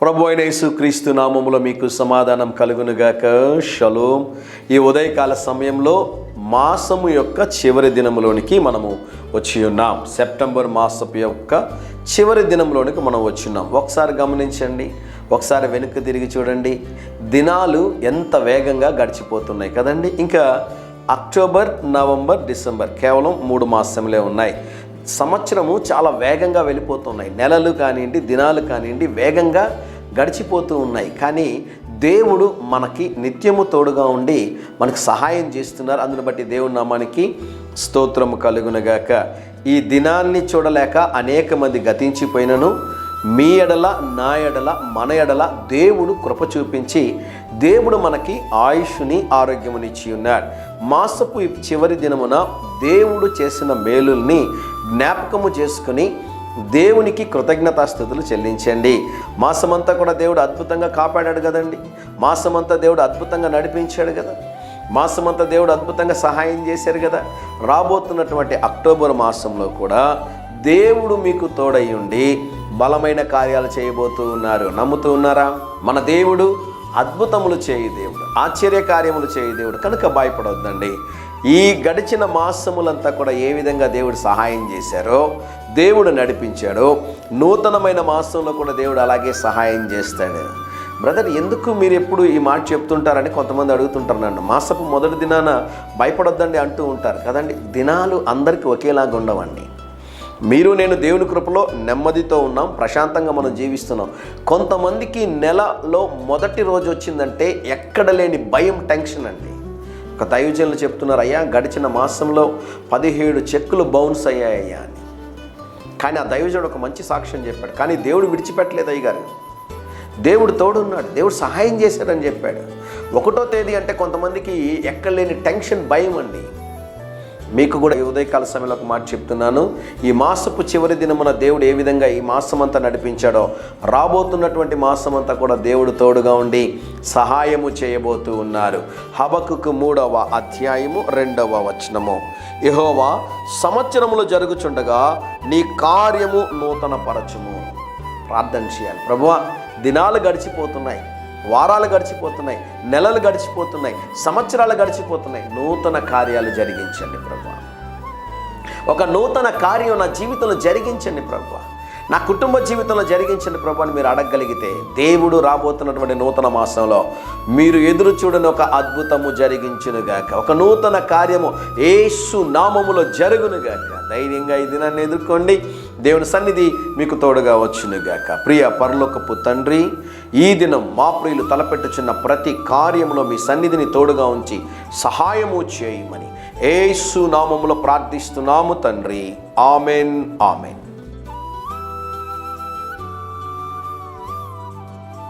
ప్రభు అయిన యేసుక్రీస్తు నామములో మీకు సమాధానం కలుగునుగాక. షలోమ్. ఈ ఉదయకాల సమయంలో మాసము యొక్క చివరి దినంలోనికి మనము వచ్చి ఉన్నాం. సెప్టెంబర్ మాసపు యొక్క చివరి దినంలోనికి మనం వచ్చి ఉన్నాం. ఒకసారి గమనించండి, ఒకసారి వెనుక తిరిగి చూడండి. దినాలు ఎంత వేగంగా గడిచిపోతున్నాయి కదండి. ఇంకా అక్టోబర్, నవంబర్, డిసెంబర్ కేవలం 3 మాసములే ఉన్నాయి. సంవత్సరము చాలా వేగంగా వెళ్ళిపోతున్నాయి. నెలలు కానివ్వండి, దినాలు కానివ్వండి, వేగంగా గడిచిపోతూ ఉన్నాయి. కానీ దేవుడు మనకి నిత్యము తోడుగా ఉండి మనకు సహాయం చేస్తున్నారు. అందును బట్టి దేవుని నామానికి స్తోత్రము కలుగునగాక. ఈ దినాన్ని చూడలేక అనేక మంది గతించిపోయినను మీ ఎడల, నా ఎడల, మన ఎడల దేవుడు కృప చూపించి దేవుడు మనకి ఆయుష్ని, ఆరోగ్యమునిచ్చి ఉన్నాడు. మాసపు చివరి దినమున దేవుడు చేసిన మేలుల్ని జ్ఞాపకము చేసుకుని దేవునికి కృతజ్ఞతాస్తుతులు చెల్లించండి. మాసమంతా కూడా దేవుడు అద్భుతంగా కాపాడాడు కదండి. మాసమంతా దేవుడు అద్భుతంగా నడిపించాడు కదా. మాసమంతా దేవుడు అద్భుతంగా సహాయం చేశారు కదా. రాబోతున్నటువంటి అక్టోబర్ మాసంలో కూడా దేవుడు మీకు తోడై ఉండి బలమైన కార్యాలు చేయబోతూ ఉన్నారు. నమ్ముతూ ఉన్నారా? మన దేవుడు అద్భుతములు చేయి దేవుడు, ఆశ్చర్య కార్యములు చేయి దేవుడు. కనుక భయపడొద్దండి. ఈ గడిచిన మాసములంతా కూడా ఏ విధంగా దేవుడు సహాయం చేశారో, దేవుడు నడిపించాడో, నూతనమైన మాసంలో కూడా దేవుడు అలాగే సహాయం చేస్తాడు. బ్రదర్, ఎందుకు మీరు ఎప్పుడు ఈ మాట చెప్తుంటారని కొంతమంది అడుగుతుంటారు నన్ను. మాసపు మొదటి దినాన భయపడొద్దండి అంటూ ఉంటారు కదండి. దినాలు అందరికీ ఒకేలాగా ఉండవండి. మీరు నేను దేవుని కృపలో నెమ్మదితో ఉన్నాం, ప్రశాంతంగా మనం జీవిస్తున్నాం. కొంతమందికి నెలలో మొదటి రోజు వచ్చిందంటే ఎక్కడ లేని భయం, టెన్షన్ అండి. ఒక దైవజనులు చెప్తున్నారు, అయ్యా గడిచిన మాసంలో 17 చెక్కులు బౌన్స్ అయ్యాయ్యా అని. కానీ ఆ దైవజనుడు ఒక మంచి సాక్ష్యం చెప్పాడు. కానీ దేవుడు విడిచిపెట్టలేదు అయ్యగారు. దేవుడు తోడున్నాడు, దేవుడు సహాయం చేశాడని చెప్పాడు. 1వ తేదీ అంటే కొంతమందికి ఎక్కడ లేని టెన్షన్, భయం అండి. మీకు కూడా ఈ ఉదయకాల సమయంలో ఒక మాట చెప్తున్నాను. ఈ మాసపు చివరి దినమున దేవుడు ఏ విధంగా ఈ మాసమంతా నడిపించాడో, రాబోతున్నటువంటి మాసమంతా కూడా దేవుడు తోడుగా ఉండి సహాయము చేయబోతూ ఉన్నారు. హబక్కుకు 3వ అధ్యాయము 2వ వచనము. యెహోవా సంవత్సరములు జరుగుచుండగా నీ కార్యము నూతన పరచుము. ప్రార్థన చేయాలి. ప్రభువా, దినాలు గడిచిపోతున్నాయి, వారాలు గడిచిపోతున్నాయి, నెలలు గడిచిపోతున్నాయి, సంవత్సరాలు గడిచిపోతున్నాయి. నూతన కార్యాలు జరిగించండి ప్రభువా. ఒక నూతన కార్యం నా జీవితంలో జరిగించండి ప్రభువా, నా కుటుంబ జీవితంలో జరిగించండి ప్రభు అని మీరు అడగగలిగితే దేవుడు రాబోతున్నటువంటి నూతన మాసంలో మీరు ఎదురు చూడని ఒక అద్భుతము జరిగించునుగాక. ఒక నూతన కార్యము యేసు నామములో జరుగునుగాక. ధైర్యంగా ఈ దినాన్ని ఎదుర్కోండి. దేవుని సన్నిధి మీకు తోడుగా వచ్చునుగాక. ప్రియ పరలోకపు తండ్రి, ఈ దినం మా ప్రియులు తలపెట్టుచున్న ప్రతి కార్యములో మీ సన్నిధిని తోడుగా ఉంచి సహాయము చేయమని యేసు నామములో ప్రార్థిస్తున్నాము తండ్రి. Amen, amen.